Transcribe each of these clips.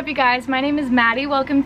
up, you guys? My name is Maddie. Welcome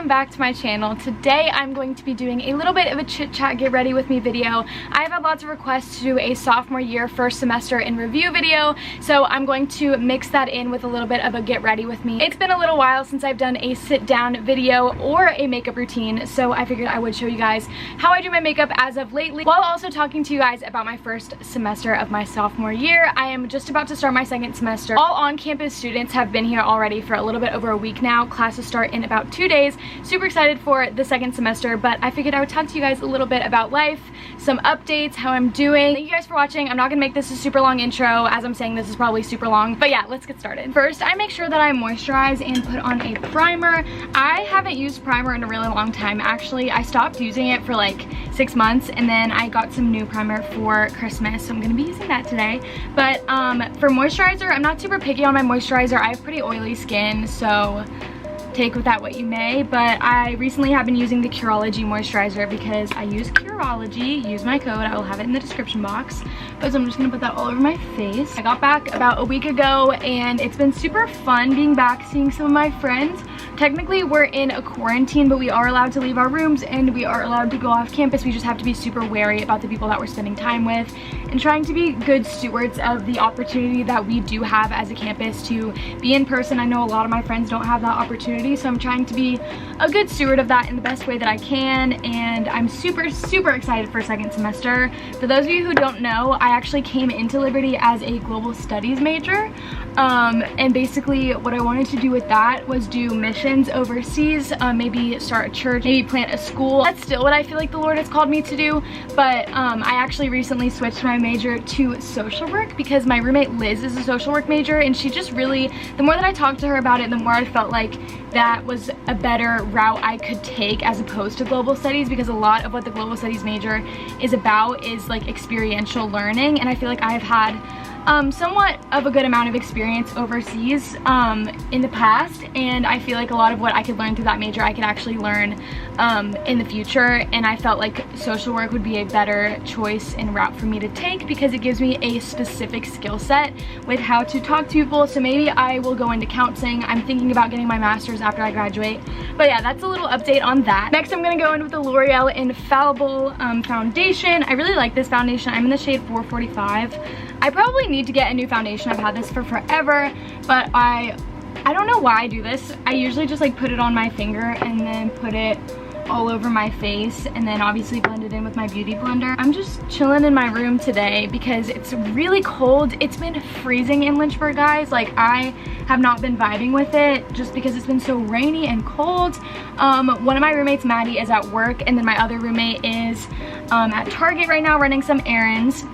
back to my channel. Today I'm going to be doing a little bit of a chit chat get ready with me video. I've had lots of requests to do a sophomore year first semester in review video, so I'm going to mix that in with a little bit of a get ready with me. It's been a little while since I've done a sit down video or a makeup routine, so I figured I would show you guys how I do my makeup as of lately, while also talking to you guys about my first semester of my sophomore year. I am just about to start my second semester. All on-campus students have been here already for a little bit over a week now. Classes start in about 2 days. Super excited for the second semester, but I figured I would talk to you guys a little bit about life, some updates, how I'm doing. Thank you guys for watching. I'm not gonna make this a super long intro. As I'm saying, this is probably super long, but yeah, let's get started. First, I make sure that I moisturize and put on a primer. I haven't used primer in a really long time. Actually, I stopped using it for like 6 months, and then I got some new primer for Christmas, so I'm gonna be using that today. But for moisturizer, I'm not super picky on my moisturizer. I have pretty oily skin, so take with that what you may, but I recently have been using the Curology moisturizer because I use Curology. Use my code, I will have it in the description box. But so I'm just gonna put that all over my face. I got back about a week ago and it's been super fun being back, seeing some of my friends. Technically we're in a quarantine, but we are allowed to leave our rooms and we are allowed to go off campus. We just have to be super wary about the people that we're spending time with and trying to be good stewards of the opportunity that we do have as a campus to be in person. I know a lot of my friends don't have that opportunity, so I'm trying to be a good steward of that in the best way that I can, and I'm super excited for second semester. For those of you who don't know, I actually came into Liberty as a global studies major, and basically what I wanted to do with that was do missions overseas, maybe start a church, maybe plant a school. That's still what I feel like the Lord has called me to do, but I actually recently switched my major to social work because my roommate Liz is a social work major, and she just really, the more that I talked to her about it, the more I felt like that was a better route I could take as opposed to global studies, because a lot of what the global studies major is about is like experiential learning, and I feel like I've had somewhat of a good amount of experience overseas in the past, and I feel like a lot of what I could learn through that major I could actually learn in the future, and I felt like social work would be a better choice and route for me to take because it gives me a specific skill set with how to talk to people. So maybe I will go into counseling. I'm thinking about getting my master's after I graduate, but yeah, that's a little update on that. Next, I'm gonna go in with the L'Oreal Infallible foundation. I really like this foundation. I'm in the shade 445. I probably need to get a new foundation. I've had this for forever, but I don't know why I do this. I usually just like put it on my finger and then put it all over my face and then obviously blend it in with my beauty blender. I'm just chilling in my room today because it's really cold. It's been freezing in Lynchburg, guys. Like, I have not been vibing with it just because it's been so rainy and cold. One of my roommates, Maddie, is at work, and then my other roommate is at Target right now running some errands.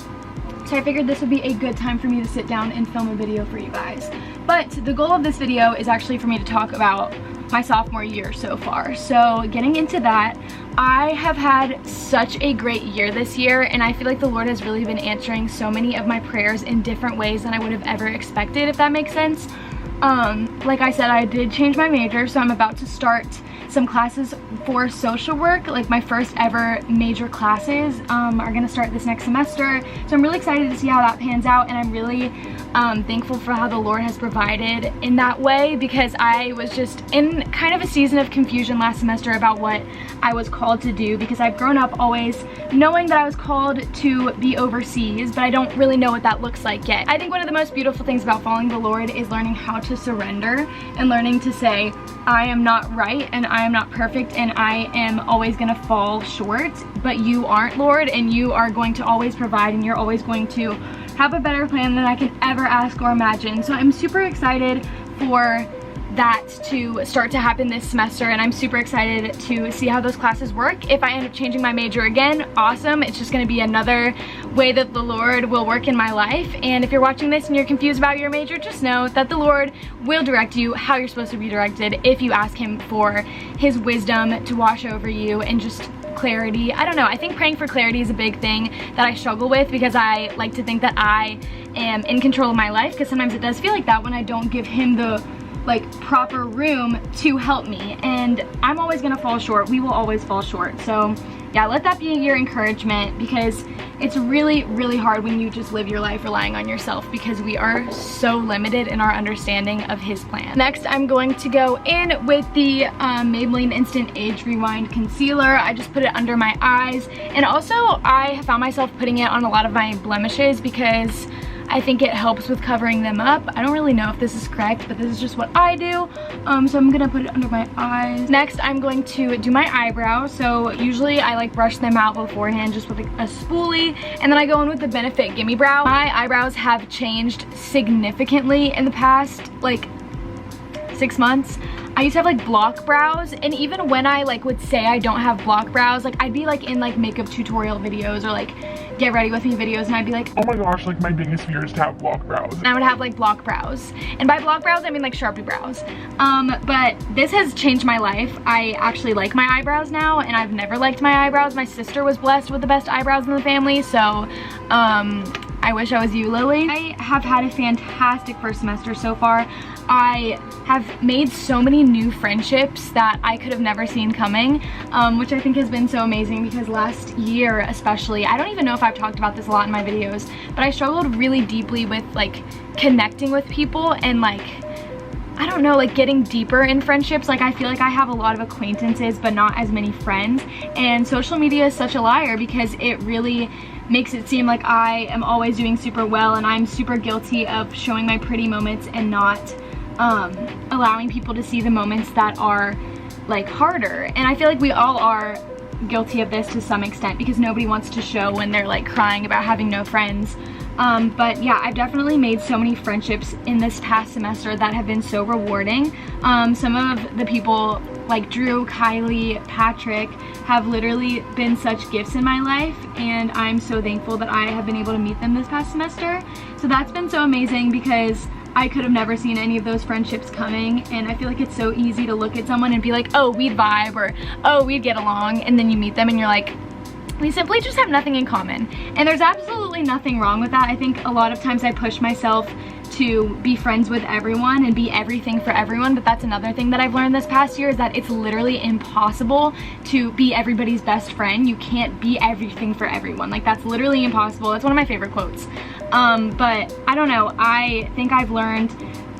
So I figured this would be a good time for me to sit down and film a video for you guys. But the goal of this video is actually for me to talk about my sophomore year so far. So getting into that, I have had such a great year this year, and I feel like the Lord has really been answering so many of my prayers in different ways than I would have ever expected, if that makes sense. Like I said, I did change my major, so I'm about to start some classes for social work. Like, my first ever major classes are gonna start this next semester, so I'm really excited to see how that pans out, and I'm really thankful for how the Lord has provided in that way, because I was just in kind of a season of confusion last semester about what I was called to do, because I've grown up always knowing that I was called to be overseas, but I don't really know what that looks like yet. I think one of the most beautiful things about following the Lord is learning how to surrender and learning to say, I am not right and I am not perfect and I am always gonna fall short, but you aren't, Lord, and you are going to always provide, and you're always going to have a better plan than I can ever ask or imagine. So I'm super excited for that to start to happen this semester, and I'm super excited to see how those classes work. If I end up changing my major again, awesome. It's just gonna be another way that the Lord will work in my life. And if you're watching this and you're confused about your major, just know that the Lord will direct you how you're supposed to be directed if you ask him for his wisdom to wash over you and just clarity. I don't know, I think praying for clarity is a big thing that I struggle with, because I like to think that I am in control of my life, because sometimes it does feel like that when I don't give him the like proper room to help me, and I'm always gonna fall short. We will always fall short. So yeah, let that be your encouragement, because it's really, really hard when you just live your life relying on yourself, because we are so limited in our understanding of his plan. Next, I'm going to go in with the Maybelline Instant Age Rewind Concealer. I just put it under my eyes, and also I found myself putting it on a lot of my blemishes because I think it helps with covering them up. I don't really know if this is correct, but this is just what I do. So I'm gonna put it under my eyes. Next, I'm going to do my eyebrows. So usually I like brush them out beforehand just with like a spoolie, and then I go in with the Benefit Gimme Brow. My eyebrows have changed significantly in the past like 6 months. I used to have like block brows, and even when I like would say I don't have block brows, like I'd be like in like makeup tutorial videos or like get ready with me videos, and I'd be like, oh my gosh, like my biggest fear is to have block brows. And I would have like block brows, and by block brows I mean like Sharpie brows. But this has changed my life. I actually like my eyebrows now, and I've never liked my eyebrows. My sister was blessed with the best eyebrows in the family, so I wish I was you, Lily. I have had a fantastic first semester so far. I have made so many new friendships that I could have never seen coming, which I think has been so amazing, because last year especially, I don't even know if I've talked about this a lot in my videos, but I struggled really deeply with like connecting with people and like, I don't know, like getting deeper in friendships. Like I feel like I have a lot of acquaintances but not as many friends, and social media is such a liar, because it really makes it seem like I am always doing super well, and I'm super guilty of showing my pretty moments and not allowing people to see the moments that are like harder. And I feel like we all are guilty of this to some extent, because nobody wants to show when they're like crying about having no friends. But yeah, I've definitely made so many friendships in this past semester that have been so rewarding. Some of the people like Drew, Kylie, Patrick have literally been such gifts in my life, and I'm so thankful that I have been able to meet them this past semester. So that's been so amazing, because I could have never seen any of those friendships coming, and I feel like it's so easy to look at someone and be like, oh, we'd vibe, or oh, we'd get along, and then you meet them and you're like, we simply just have nothing in common. And there's absolutely nothing wrong with that. I think a lot of times I push myself to be friends with everyone and be everything for everyone, but that's another thing that I've learned this past year, is that it's literally impossible to be everybody's best friend. You can't be everything for everyone. Like that's literally impossible. That's one of my favorite quotes. But I don't know, I think I've learned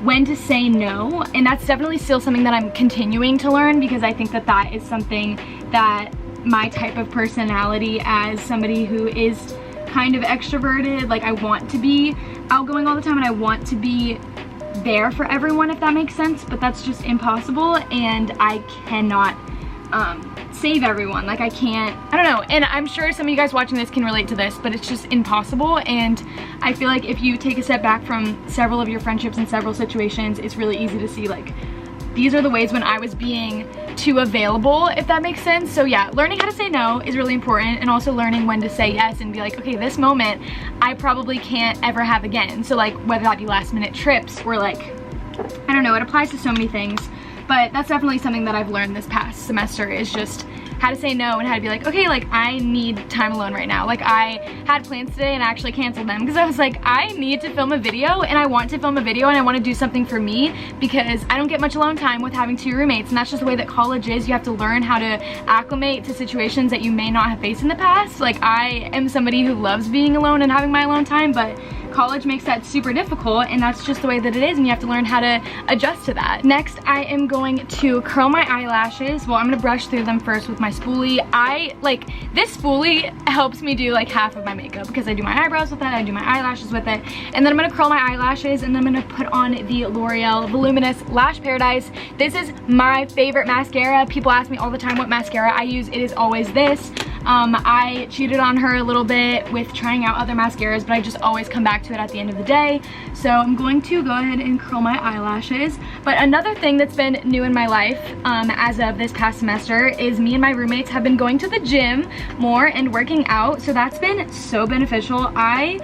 when to say no, and that's definitely still something that I'm continuing to learn, because I think that that is something that my type of personality, as somebody who is kind of extroverted, like I want to be outgoing all the time and I want to be there for everyone, if that makes sense, but that's just impossible, and I cannot save everyone. Like I don't know, and I'm sure some of you guys watching this can relate to this, but it's just impossible. And I feel like if you take a step back from several of your friendships in several situations, it's really easy to see like these are the ways when I was being too available, if that makes sense. So yeah, learning how to say no is really important, and also learning when to say yes and be like, okay, this moment I probably can't ever have again. So like whether that be last minute trips or like, I don't know, it applies to so many things. But that's definitely something that I've learned this past semester, is just how to say no and how to be like, okay, like I need time alone right now. Like I had plans today and I actually canceled them because I was like, I need to film a video, and I want to film a video, and I want to do something for me, because I don't get much alone time with having 2 roommates, and that's just the way that college is. You have to learn how to acclimate to situations that you may not have faced in the past. Like I am somebody who loves being alone and having my alone time, but college makes that super difficult, and that's just the way that it is, and you have to learn how to adjust to that. Next, I am going to curl my eyelashes. Well, I'm gonna brush through them first with my spoolie. This spoolie helps me do like half of my makeup, because I do my eyebrows with it, I do my eyelashes with it, and then I'm gonna curl my eyelashes, and then I'm gonna put on the L'Oreal Voluminous Lash Paradise. This is my favorite mascara. People ask me all the time what mascara I use. It is always this. I cheated on her a little bit with trying out other mascaras, but I just always come back to it at the end of the day. So I'm going to go ahead and curl my eyelashes. But another thing that's been new in my life as of this past semester is me and my roommates have been going to the gym more and working out. So that's been so beneficial. I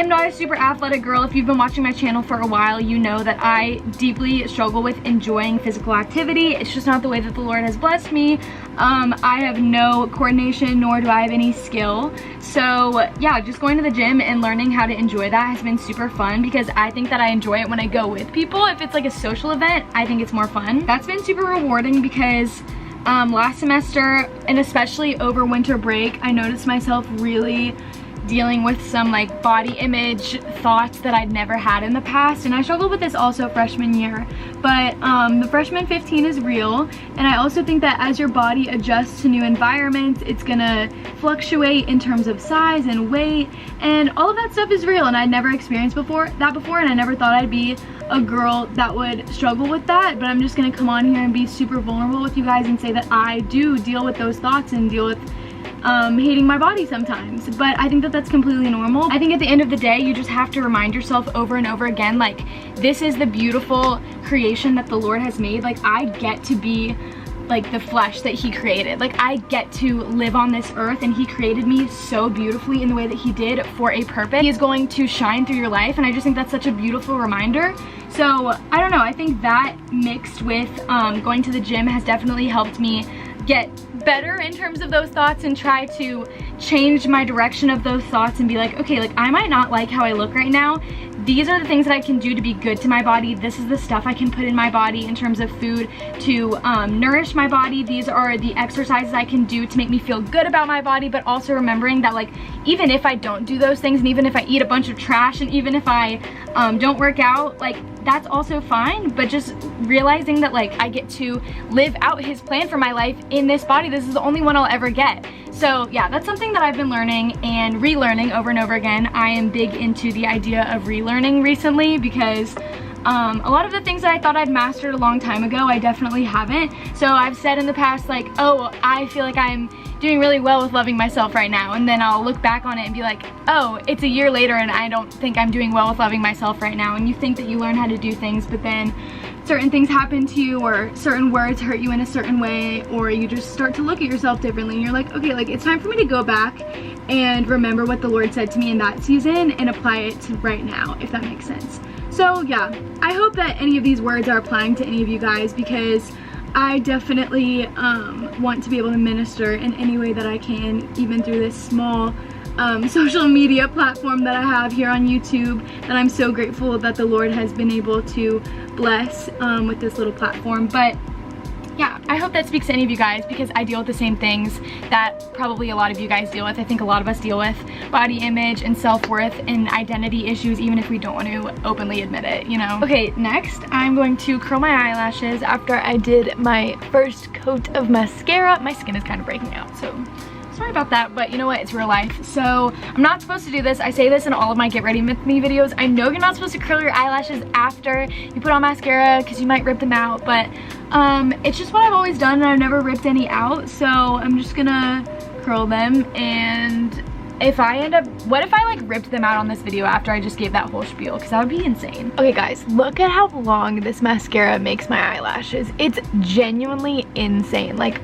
am not a super athletic girl. If you've been watching my channel for a while, you know that I deeply struggle with enjoying physical activity. It's just not the way that the Lord has blessed me. I have no coordination, nor do I have any skill. So yeah, just going to the gym and learning how to enjoy that has been super fun, because I think that I enjoy it when I go with people. If it's like a social event, I think it's more fun. That's been super rewarding because last semester, and especially over winter break, I noticed myself really dealing with some like body image thoughts that I'd never had in the past, and I struggled with this also freshman year. But the freshman 15 is real, and I also think that as your body adjusts to new environments, it's gonna fluctuate in terms of size and weight, and all of that stuff is real, and I'd never experienced that before, and I never thought I'd be a girl that would struggle with that. But I'm just gonna come on here and be super vulnerable with you guys and say that I do deal with those thoughts and deal with hating my body sometimes. But I think that that's completely normal. I think at the end of the day, you just have to remind yourself over and over again, like, this is the beautiful creation that the Lord has made. Like, I get to be like the flesh that he created. Like, I get to live on this earth, and he created me so beautifully in the way that he did for a purpose. He is going to shine through your life, and I just think that's such a beautiful reminder. So I don't know, I think that mixed with going to the gym has definitely helped me get better in terms of those thoughts and try to change my direction of those thoughts and be like, okay, like, I might not like how I look right now. These are the things that I can do to be good to my body. This is the stuff I can put in my body in terms of food to nourish my body. These are the exercises I can do to make me feel good about my body, but also remembering that, like, even if I don't do those things, and even if I eat a bunch of trash, and even if I don't work out, like, that's also fine. But just realizing that, like, I get to live out his plan for my life in this body. This is the only one I'll ever get. So yeah, that's something that I've been learning and relearning over and over again. I am big into the idea of relearning recently, because a lot of the things that I thought I'd mastered a long time ago, I definitely haven't. So I've said in the past, like, oh, I feel like I'm doing really well with loving myself right now, and then I'll look back on it and be like, oh, it's a year later and I don't think I'm doing well with loving myself right now. And you think that you learn how to do things, but then certain things happen to you, or certain words hurt you in a certain way, or you just start to look at yourself differently, and you're like, okay, like, it's time for me to go back and remember what the Lord said to me in that season and apply it to right now, if that makes sense. So yeah, I hope that any of these words are applying to any of you guys, because I definitely want to be able to minister in any way that I can, even through this small social media platform that I have here on YouTube, that I'm so grateful that the Lord has been able to bless with this little platform. But yeah, I hope that speaks to any of you guys, because I deal with the same things that probably a lot of you guys deal with. I think a lot of us deal with body image and self-worth and identity issues, even if we don't want to openly admit it, you know? Okay, next I'm going to curl my eyelashes after I did my first coat of mascara. My skin is kind of breaking out, so sorry about that, but you know what, it's real life. So I'm not supposed to do this. I say this in all of my get ready with me videos. I know you're not supposed to curl your eyelashes after you put on mascara, because you might rip them out, but it's just what I've always done, and I've never ripped any out. So I'm just gonna curl them, and if I end up, what if I like ripped them out on this video after I just gave that whole spiel, because that would be insane. Okay guys, look at how long this mascara makes my eyelashes. It's genuinely insane. Like,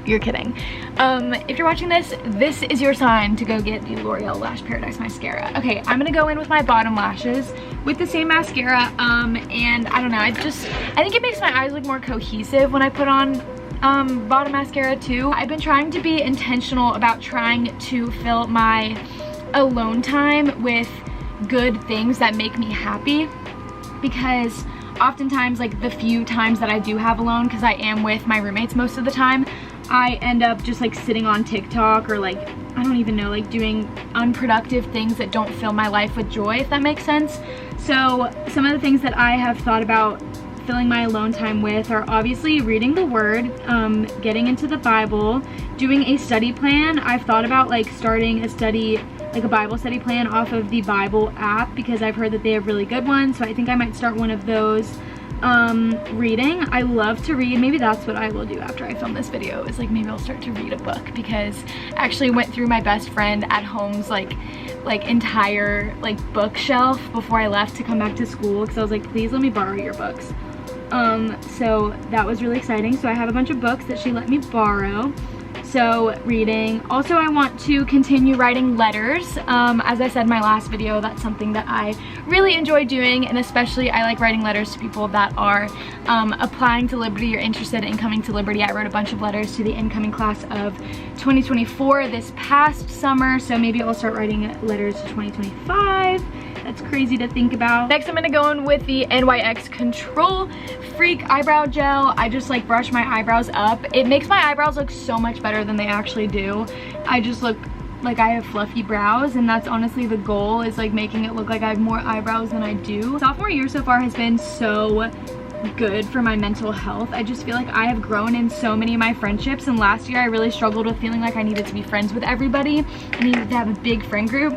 you're kidding. If you're watching this, this is your sign to go get the L'Oreal Lash Paradise mascara. Okay, I'm gonna go in with my bottom lashes with the same mascara, and I don't know, I think it makes my eyes look more cohesive when I put on bottom mascara too. I've been trying to be intentional about trying to fill my alone time with good things that make me happy, because oftentimes, like, the few times that I do have alone, because I am with my roommates most of the time, I end up just like sitting on TikTok, or like, I don't even know, like doing unproductive things that don't fill my life with joy, if that makes sense. So some of the things that I have thought about filling my alone time with are obviously reading the word, getting into the Bible, doing a study plan. I've thought about like starting a study, like a Bible study plan off of the Bible app, because I've heard that they have really good ones. So I think I might start one of those. Reading, I love to read. Maybe that's what I will do after I film this video, is like maybe I'll start to read a book, because I actually went through my best friend at home's like entire like bookshelf before I left to come back to school, because I was like, please let me borrow your books. So that was really exciting. So I have a bunch of books that she let me borrow. So reading. Also, I want to continue writing letters. As I said in my last video, that's something that I really enjoy doing, and especially I like writing letters to people that are applying to Liberty or interested in coming to Liberty. I wrote a bunch of letters to the incoming class of 2024 this past summer, so maybe I'll start writing letters to 2025. That's crazy to think about. Next, I'm gonna go in with the NYX Control Freak Eyebrow Gel. I just like brush my eyebrows up. It makes my eyebrows look so much better than they actually do. I just look like I have fluffy brows, and that's honestly the goal, is like making it look like I have more eyebrows than I do. Sophomore year so far has been so good for my mental health. I just feel like I have grown in so many of my friendships, and last year I really struggled with feeling like I needed to be friends with everybody. I needed to have a big friend group.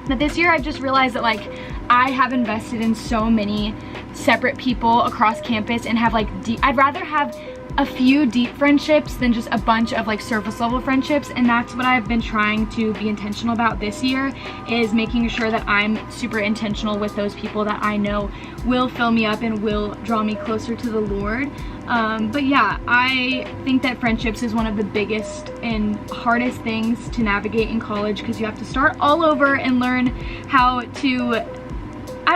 But this year I've just realized that like I have invested in so many separate people across campus and have like I'd rather have a few deep friendships than just a bunch of like surface level friendships, and that's what I've been trying to be intentional about this year, is making sure that I'm super intentional with those people that I know will fill me up and will draw me closer to the Lord. But yeah, I think that friendships is one of the biggest and hardest things to navigate in college, because you have to start all over and learn how to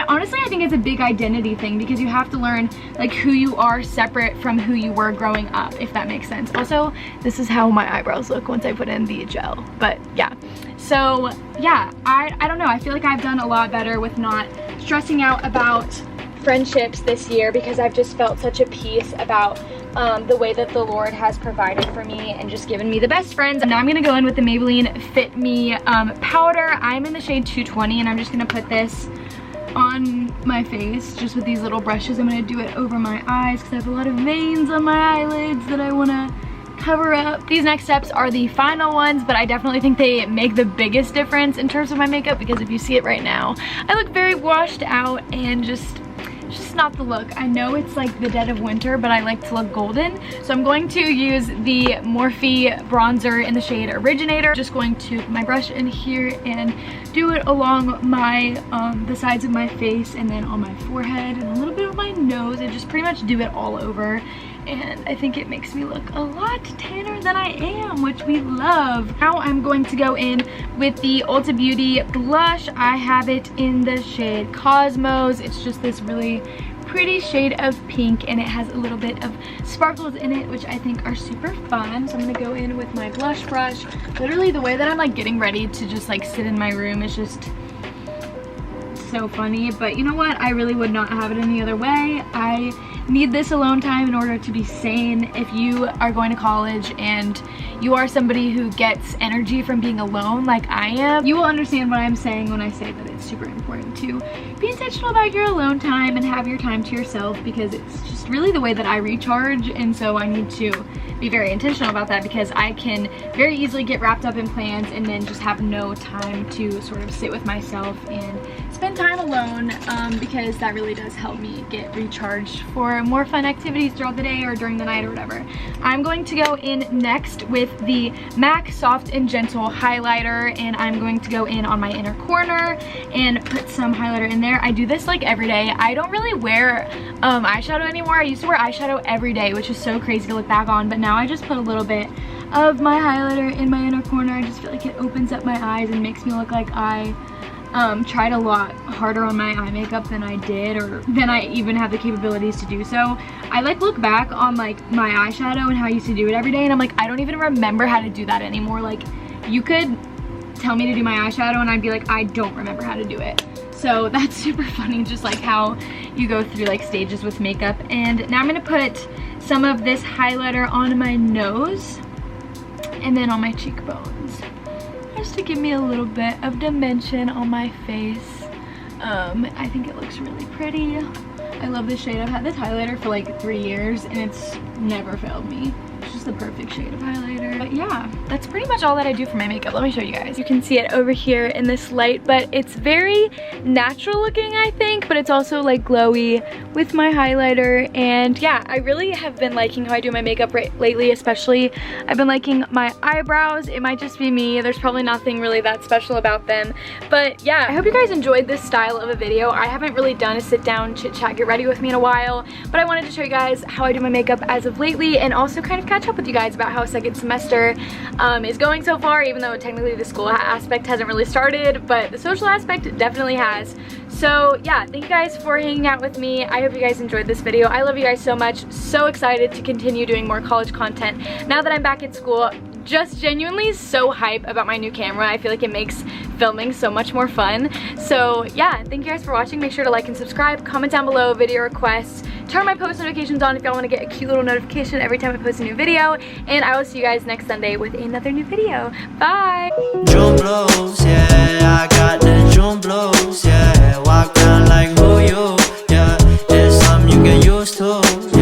honestly, I think it's a big identity thing, because you have to learn like who you are separate from who you were growing up, if that makes sense. Also, this is how my eyebrows look once I put in the gel, but yeah. So yeah, I don't know, I feel like I've done a lot better with not stressing out about friendships this year, because I've just felt such a peace about the way that the Lord has provided for me and just given me the best friends. And now I'm gonna go in with the Maybelline Fit Me powder. I'm in the shade 220, and I'm just gonna put this on my face just with these little brushes. I'm gonna do it over my eyes because I have a lot of veins on my eyelids that I wanna cover up. These next steps are the final ones, but I definitely think they make the biggest difference in terms of my makeup, because if you see it right now, I look very washed out and just not the look. I know it's like the dead of winter, but I like to look golden. So I'm going to use the Morphe bronzer in the shade Originator. Just going to put my brush in here and do it along my the sides of my face, and then on my forehead and a little bit of my nose, and just pretty much do it all over. And I think it makes me look a lot tanner than I am, which we love. Now I'm going to go in with the Ulta Beauty blush. I have it in the shade Cosmos. It's just this really pretty shade of pink, and it has a little bit of sparkles in it, which I think are super fun. So I'm gonna go in with my blush brush. Literally the way that I'm like getting ready to just like sit in my room is just so funny, but you know what, I really would not have it any other way. I need this alone time in order to be sane. If you are going to college and you are somebody who gets energy from being alone like I am, you will understand what I'm saying when I say that it's super important to be intentional about your alone time and have your time to yourself, because it's just really the way that I recharge. And so I need to be very intentional about that, because I can very easily get wrapped up in plans and then just have no time to sort of sit with myself and spend time alone, because that really does help me get recharged for more fun activities throughout the day or during the night or whatever. I'm going to go in next with the MAC Soft and Gentle highlighter, and I'm going to go in on my inner corner and put some highlighter in there. I do this like every day. I don't really wear eyeshadow anymore. I used to wear eyeshadow every day, which is so crazy to look back on, but now I just put a little bit of my highlighter in my inner corner. I just feel like it opens up my eyes and makes me look like I tried a lot harder on my eye makeup than I did, or than I even have the capabilities to do so. I like look back on like my eyeshadow and how I used to do it every day, and I'm like, I don't even remember how to do that anymore. Like, you could tell me to do my eyeshadow and I'd be like, I don't remember how to do it. So that's super funny, just like how you go through like stages with makeup. And now I'm gonna put some of this highlighter on my nose and then on my cheekbones, just to give me a little bit of dimension on my face. I think it looks really pretty. I love this shade. I've had this highlighter for like 3 years and it's never failed me. It's just the perfect shade of highlighter. But yeah, that's pretty much all that I do for my makeup. Let me show you guys. You can see it over here in this light, but it's very natural looking, I think, but it's also like glowy with my highlighter. And yeah, I really have been liking how I do my makeup lately, especially I've been liking my eyebrows. It might just be me. There's probably nothing really that special about them. But yeah, I hope you guys enjoyed this style of a video. I haven't really done a sit down, chit chat, get ready with me in a while, but I wanted to show you guys how I do my makeup as of lately and also kind of catch catch up with you guys about how second semester is going so far, even though technically the school aspect hasn't really started, but the social aspect definitely has. So yeah, thank you guys for hanging out with me. I hope you guys enjoyed this video. I love you guys so much. So excited to continue doing more college content now that I'm back at school. Just genuinely so hype about my new camera. I feel like it makes filming so much more fun. So yeah, thank you guys for watching. Make sure to like and subscribe, comment down below video requests, turn my post notifications on if y'all want to get a cute little notification every time I post a new video, and I will see you guys next Sunday with another new video. Bye! June blues, yeah, I got the June blues, yeah, walk around like who you, yeah, it's something you get used to.